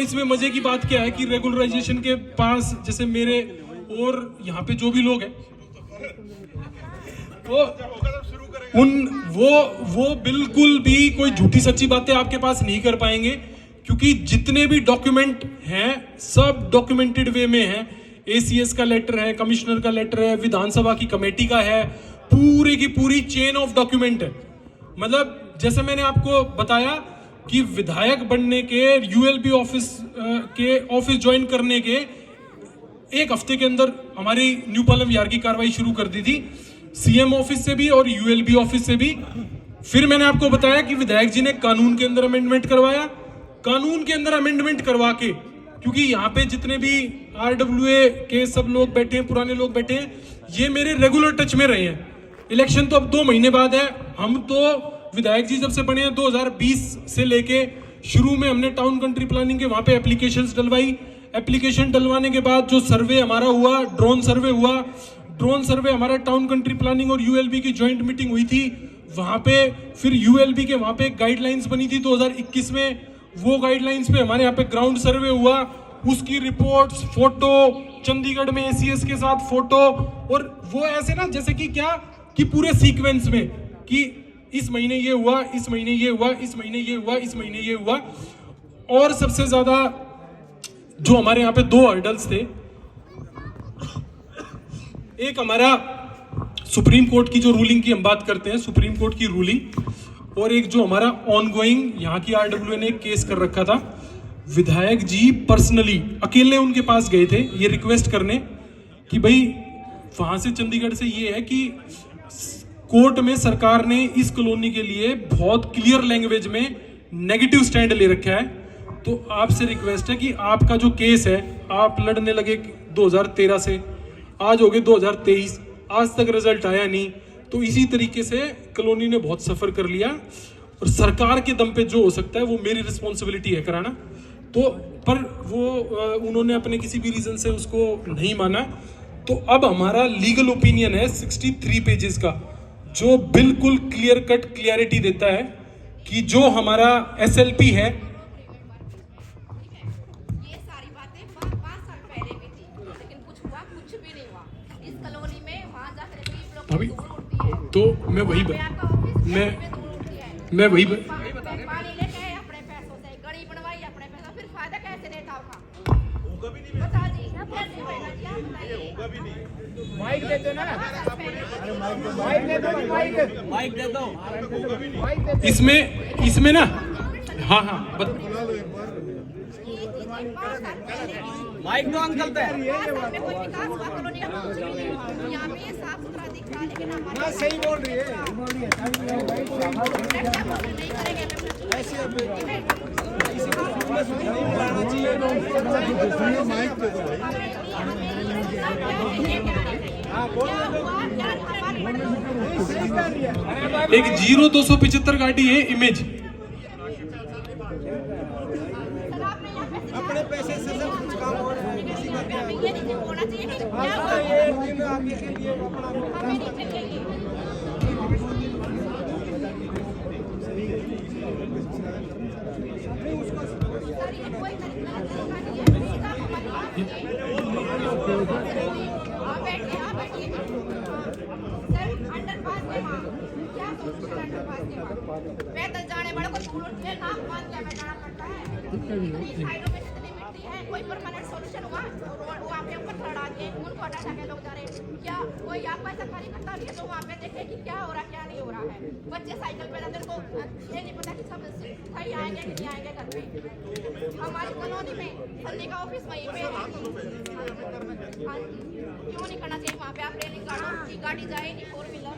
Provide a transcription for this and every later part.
इसमें मजे की बात क्या है कि रेगुलराइजेशन के पास जैसे मेरे और यहाँ पे जो भी लोग हैं वो बिल्कुल भी कोई झूठी सच्ची बातें आपके पास नहीं कर पाएंगे, क्योंकि जितने भी डॉक्यूमेंट हैं सब डॉक्यूमेंटेड वे में हैं। एसीएस का लेटर है, कमिश्नर का लेटर है, विधानसभा की कमेटी का है, पूरी की पूरी चेन ऑफ डॉक्यूमेंट है। मतलब जैसे मैंने आपको बताया कि विधायक बनने के, यूएलबी ऑफिस ज्वाइन करने के एक हफ्ते के अंदर हमारी न्यू पालम विहार की कार्रवाई शुरू कर दी थी, सीएम ऑफिस से भी और यूएलबी ऑफिस से भी। फिर मैंने आपको बताया कि विधायक जी ने कानून के अंदर अमेंडमेंट करवाया, कानून के अंदर अमेंडमेंट करवा के, क्योंकि यहाँ पे जितने भी आरडब्ल्यूए के सब लोग बैठे हैं, पुराने लोग बैठे हैं, ये मेरे रेगुलर टच में रहे हैं। इलेक्शन तो अब 2 महीने बाद है। हम तो विधायक जी जब से बने हैं 2020 से लेके शुरू में हमने टाउन कंट्री प्लानिंग के वहां पे एप्लीकेशंस डलवाई। एप्लीकेशन डलवाने के बाद जो सर्वे हमारा हुआ, ड्रोन सर्वे हुआ, ड्रोन सर्वे हमारा टाउन कंट्री प्लानिंग और यूएलबी की ज्वाइंट मीटिंग हुई थी वहां पे। फिर यूएलबी के वहां पे गाइडलाइंस बनी थी 2021 में, वो गाइडलाइंस पे हमारे यहाँ पे ग्राउंड सर्वे हुआ, उसकी रिपोर्ट्स, फोटो, चंडीगढ़ में एसीएस के साथ फोटो, और वो ऐसे ना जैसे कि क्या कि पूरे सीक्वेंस में कि इस महीने ये हुआ, इस महीने ये हुआ, इस महीने ये हुआ, इस महीने ये हुआ। और सबसे ज्यादा जो हमारे यहाँ पे 2 हर्डल्स थे, एक हमारा सुप्रीम कोर्ट की जो रूलिंग की हम बात करते हैं, सुप्रीम कोर्ट की रूलिंग, और एक जो हमारा ऑनगोइंग यहाँ की आरडब्ल्यू ने एक केस कर रखा था। विधायक जी पर्सनली अकेले उनके पास गए थे ये रिक्वेस्ट करने कि भाई वहां से चंडीगढ़ से ये है कि कोर्ट में सरकार ने इस कॉलोनी के लिए बहुत क्लियर लैंग्वेज में नेगेटिव स्टैंड ले रखा है, तो आपसे रिक्वेस्ट है कि आपका जो केस है, आप लड़ने लगे 2013 से, आज हो गए 2023, आज तक रिजल्ट आया नहीं। तो इसी तरीके से कॉलोनी ने बहुत सफर कर लिया, और सरकार के दम पे जो हो सकता है वो मेरी रिस्पॉन्सिबिलिटी है कराना। तो पर वो उन्होंने अपने किसी भी रीजन से उसको नहीं माना। तो अब हमारा लीगल ओपिनियन है 63 पेजेस का, जो बिल्कुल क्लियर कट क्लियरिटी देता है कि जो हमारा एसएलपी है, ये सारी बातें 5 साल पहले भी थी, लेकिन कुछ भी नहीं हुआ इस कॉलोनी में। वहां जाकर गरीब लोग अभी धूल उड़ती है, तो मैं वही पानी लेके आए अपने पैसों से, गड़ी बनवाई अपने पैसों, फिर फायदा कैसे देता होगा? बता जी, कैसे होगा जी, आप बताइए। माइक दे दो ना, माइक दे दो। इसमें ना, हाँ माइक दो अंकल पे। कोई विकास हुआ कॉलोनी का कुछ भी नहीं हुआ। यहाँ पे ये साफ सुथरा दिख रहा है, लेकिन हमारे सही बोल रही है। नहीं करेंगे। एक 0275 गाड़ी है इमेज, अपने पैसे से सब कुछ काम हो रहा है। किसी का क्या ये नहीं होना चाहिए कि एक दिन आगे के लिए अपना हमें नहीं चाहिए। कोई तरीका नहीं है, सीधा हमारे पास बैठिए। सर अंडरपास के वहाँ क्या सोल्यूशन? अंडरपास के वहाँ पैदल जाने वाले को धूल उड़ती है, नाक बांध के बैठाना पड़ता है। इतनी साइडों में जितनी मिट्टी है, कोई परमानेंट सोल्यूशन हुआ? वो आपके ऊपर लड़ा के उनको हटा के लोग जा रहे हैं। क्या कोई आपको ऐसा कार्यकर्ता भी है तो वहाँ पे देखे कि क्या हो रहा है क्या नहीं हो रहा है? बच्चे साइकिल पे जाते, उनको ये नहीं पता कि सब सही आएंगे कि नहीं आएंगे घर पे। हमारी कॉलोनी में हल्दी का ऑफिस वहीं पे है। हाँ जी, क्यों नहीं करना चाहिए वहाँ पे? आप रेलिंग गाड़ो की गाड़ी जाए नहीं, 4 व्हीलर,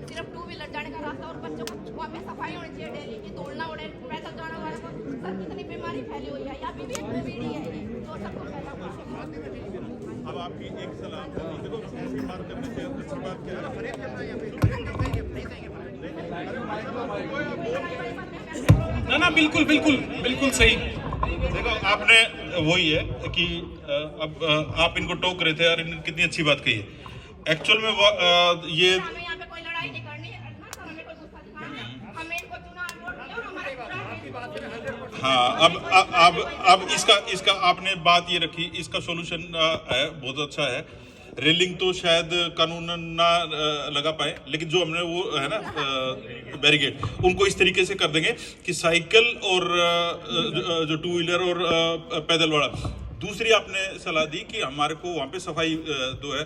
सिर्फ 2 व्हीलर जाने का रास्ता, और बच्चों को वहाँ पे सफाई होनी चाहिए डेली की, दौड़ना उड़े, पैदल जाने वाले को। सर कितनी बीमारी फैली हुई है, यहाँ पे भी एक बीमारी है ये, जो सबको फैला हुआ है। अब आपकी एक सलाह देखो, मार करने से अच्छी बात क्या है ना बिल्कुल सही। देखो, आपने वही है कि अब आप इनको टोक रहे थे और इन्होंने कितनी अच्छी बात कही है। एक्चुअल में ये हमें यहाँ पे कोई लड़ाई नहीं करनी है, हमें कोई गुस्सा दिखाना है, हमें इनको चुना, वोट दिया और हमारे पूरा हाँ, अब इसका आपने बात ये रखी, इसका सॉल्यूशन है बहुत अच्छा है। रेलिंग तो शायद कानून ना लगा पाए, लेकिन जो हमने वो है ना बैरिकेड, उनको इस तरीके से कर देंगे कि साइकिल और जो टू व्हीलर और पैदल वाला। दूसरी आपने सलाह दी कि हमारे को वहाँ पे सफाई जो है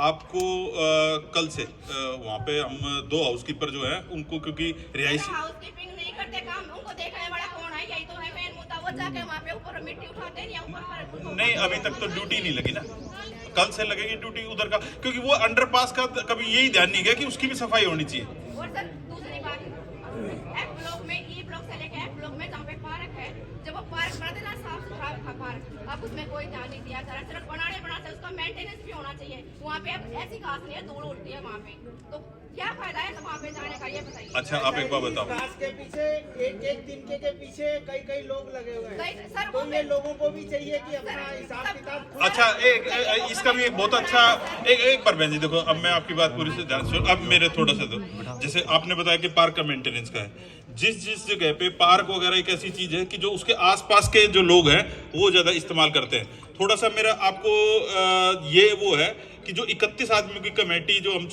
आपको कल से वहाँ पे हम 2 हाउसकीपर जो है उनको, क्योंकि रिहायशी हाउसकीपिंग नहीं करते काम, उनको देखने वाला कौन है? यही तो है मेन मुद्दा। वो जाके वहाँ पे ऊपर मिट्टी उठाते हैं या ऊपर नहीं, अभी तक तो ड्यूटी नहीं लगी ना, कल से लगेगी ड्यूटी उधर का, क्योंकि वो अंडरपास का कभी यही ध्यान नहीं गया कि उसकी भी सफाई होनी चाहिए। और सर दूसरी बात, एफ ब्लॉक में, ई ब्लॉक से लेकर एफ ब्लॉक में जहाँ पे पार्क है, जब वो पार्क बना देना साफ सुथरा था पार्क, अब उसमें कोई ध्यान नहीं दिया जा रहा। सिर्फ बनाते उसका मेंटेनेंस भी होना चाहिए। वहाँ पे अब ऐसी घास नहीं है, धूल उड़ती है वहाँ पे, तो क्या फायदा है वहाँ पे जाने का, ये बताइए। अच्छा, आप एक बार बताओ। घास के पीछे एक तिनके के पीछे कई लोग लगे हुए हैं, सर तो ये लोगों को भी चाहिए कि अपना हिसाब किताब खुद- अच्छा, इसका भी एक बहुत अच्छा एक बार बहन जी देखो, अब मैं आपकी बात पूरी से ध्यान से, अब मेरे थोड़ा सा दो, जैसे आपने बताया कि पार्क का मेंटेनेंस का है, जिस जगह पे पार्क वगैरह एक ऐसी चीज है कि जो उसके आसपास के जो लोग हैं वो ज्यादा इस्तेमाल करते हैं। थोड़ा सा मेरा आपको ये वो है कि जो 31 आदमियों की कमेटी जो हम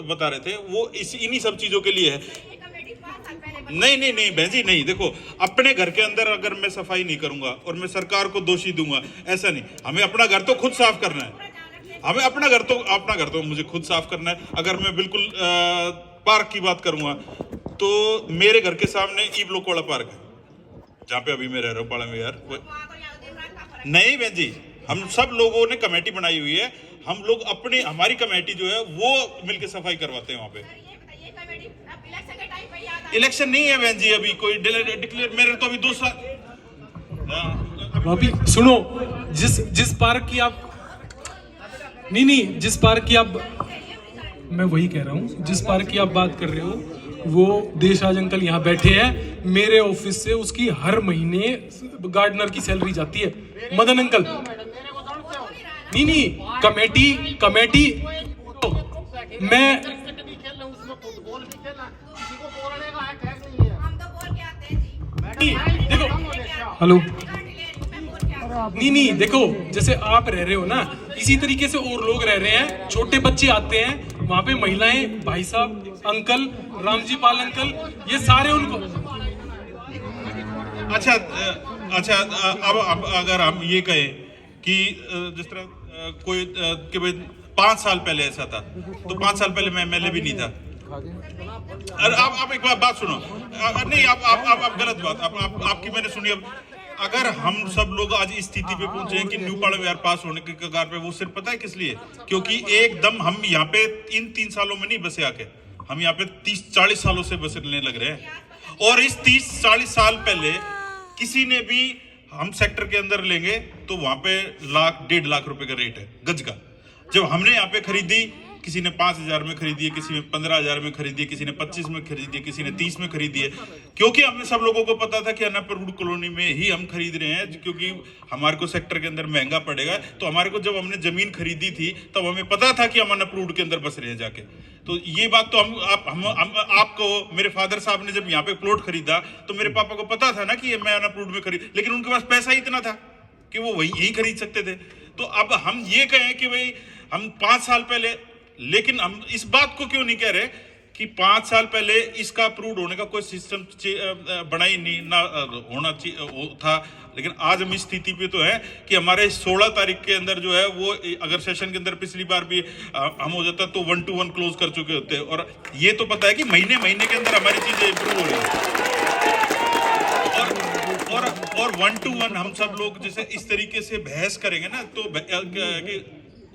बता रहे थे, वो इन्हीं सब चीजों के लिए है। ये कमेटी 5 साल पहले नहीं बहन जी, नहीं, देखो, अपने घर के अंदर अगर मैं सफाई नहीं करूंगा और मैं सरकार को दोषी दूंगा, ऐसा नहीं। हमें अपना घर तो खुद साफ करना है, हमें अपना घर तो मुझे खुद साफ करना है। अगर मैं बिल्कुल पार्क की बात करूंगा तो मेरे घर के सामने ई ब्लॉक वाला पार्क है, जहाँ पे अभी मैं रह रहा हूँ पाड़ा में यार। नहीं बहन जी, हम सब लोगों ने कमेटी बनाई हुई है, हम लोग हमारी कमेटी जो है वो मिलके सफाई करवाते हैं वहाँ पे। इलेक्शन नहीं है बहन जी, अभी कोई डिक्लेयर, मेरे तो अभी 2 साल। भाभी सुनो, जिस पार्क की आप नहीं जिस पार्क की आप, मैं वही कह रहा हूँ, जिस पार्क की आप बात कर रहे हो वो देशराज अंकल यहाँ बैठे हैं, मेरे ऑफिस से उसकी हर महीने गार्डनर की सैलरी जाती है, मदन अंकल। नहीं कमेटी मैं हम तो बोल के आते हैं जी। देखो, हेलो, नहीं देखो, जैसे आप रह रहे हो ना, इसी तरीके से और लोग रह रहे हैं, छोटे बच्चे आते हैं वहां पे, महिलाएं, भाई साहब, अंकल, रामजी पाल अंकल, ये सारे उनको। अच्छा, अब अगर हम ये कहें कि जिस तरह कोई कि भाई 5 साल पहले ऐसा था, तो 5 साल पहले मैं एमएलए भी नहीं था। अरे आप एक बात सुनो, नहीं आप गलत बात आपकी मैंने सुनी। अब अगर हम सब लोग आज इस स्थिति पे पहुंचे हैं कि न्यू पाड़ा विहार पास होने के कगार पे, वो सिर्फ पता है किस लिए? क्योंकि एकदम हम यहाँ पे इन 3 सालों में नहीं बसे आके, हम यहाँ पे 30-40 सालों से बसने लग रहे हैं। और इस 30-40 साल पहले किसी ने भी, हम सेक्टर के अंदर लेंगे तो वहां पे 1-1.5 लाख रुपए का रेट है गज का। जब हमने यहाँ पे खरीदी, किसी ने 5,000 में खरीदी है, किसी ने 15,000 में खरीदी है, किसी ने 25 में खरीदी है, किसी ने 30 में खरीदी है, क्योंकि हमें सब लोगों को पता था कि अनापुर कॉलोनी में ही हम खरीद रहे हैं, क्योंकि हमारे को सेक्टर के अंदर महंगा पड़ेगा। तो हमारे को जब हमने जमीन खरीदी थी तब हमें पता था कि हम अनापुर के अंदर बस रहे हैं जाके। तो ये बात तो हम आपको, मेरे फादर साहब ने जब यहाँ पे प्लॉट खरीदा तो मेरे पापा को पता था ना कि मैं अनापुर में खरीद, लेकिन उनके पास पैसा ही इतना था कि वो यही खरीद सकते थे। तो अब हम ये कहें कि भाई हम 5 साल पहले, लेकिन हम इस बात को क्यों नहीं कह रहे कि 5 साल पहले इसका अप्रूव होने का कोई सिस्टम बना ही नहीं ना होना चाहिए था। लेकिन आज हम इस स्थिति पे तो है कि हमारे 16 तारीख के अंदर जो है वो, अगर सेशन के अंदर पिछली बार भी हम हो जाता तो 1 to 1 क्लोज कर चुके होते। और ये तो पता है कि महीने के अंदर हमारी चीजें इंप्रूव हो रही है। और 1 to 1 हम सब लोग जैसे इस तरीके से बहस करेंगे ना, तो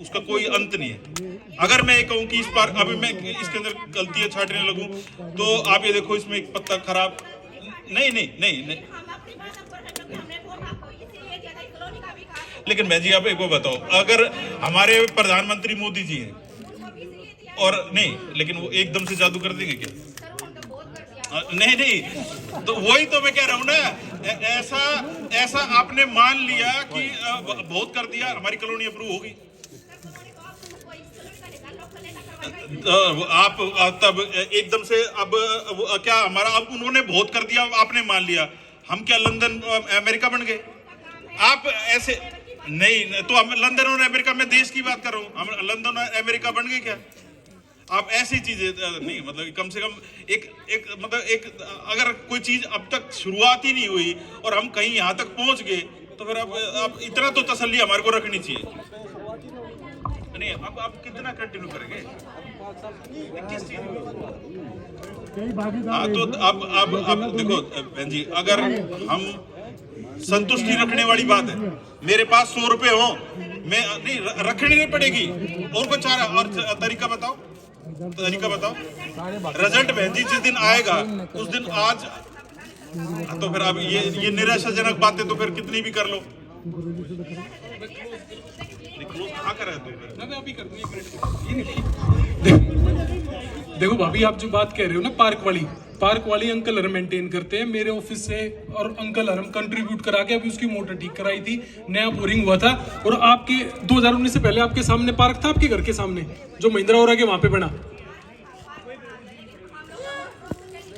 उसका कोई अंत नहीं है। अगर मैं कहूं कि इस बार अभी मैं इसके अंदर गलतियां छांटने लगूं तो आप ये देखो, इसमें एक पत्ता खराब, नहीं। लेकिन मैं जी आप एक बार बताओ, अगर हमारे प्रधानमंत्री मोदी जी हैं और नहीं, लेकिन वो एकदम से जादू कर देंगे क्या? नहीं, तो वही तो मैं कह रहा हूँ ना, ऐसा आपने मान लिया कि बहुत कर दिया, हमारी कॉलोनी अप्रूव होगी। आप तब एकदम से अब क्या हमारा, अब उन्होंने बहुत कर दिया, आपने मान लिया, हम क्या लंदन अमेरिका बन गए? आप ऐसे नहीं, तो हम लंदन और अमेरिका में देश की बात कर रहा हूँ, हम लंदन और अमेरिका बन गए क्या? आप ऐसी चीजें नहीं, मतलब कम से कम एक मतलब एक अगर कोई चीज अब तक शुरुआत ही नहीं हुई और हम कहीं यहाँ तक पहुंच गए तो फिर आप इतना तो तसल्ली हमारे को रखनी चाहिए। नहीं, अब आप कितना कंटिन्यू करेंगे किस चीज? हाँ, तो अब देखो बहन जी, अगर हम संतुष्टि रखने वाली बात है, मेरे पास 100 रुपए हो, मैं नहीं रखनी नहीं पड़ेगी, और कुछ और तरीका बताओ, रिजल्ट बहन जी जिस दिन आएगा उस दिन आज, तो फिर अब ये निराशाजनक बातें तो फिर कितनी भी कर लो। कहाँ कर देखो भाभी, आप जो बात कह रहे हो ना, पार्क वाली अंकल हर मेंटेन करते हैं मेरे ऑफिस से, और अंकल हर कंट्रीब्यूट करा के अभी उसकी मोटर ठीक कराई थी, नया बोरिंग हुआ था, और आपके 2019 से पहले आपके सामने पार्क था, आपके घर के सामने जो महिंद्रा और आगे वहां पे बना,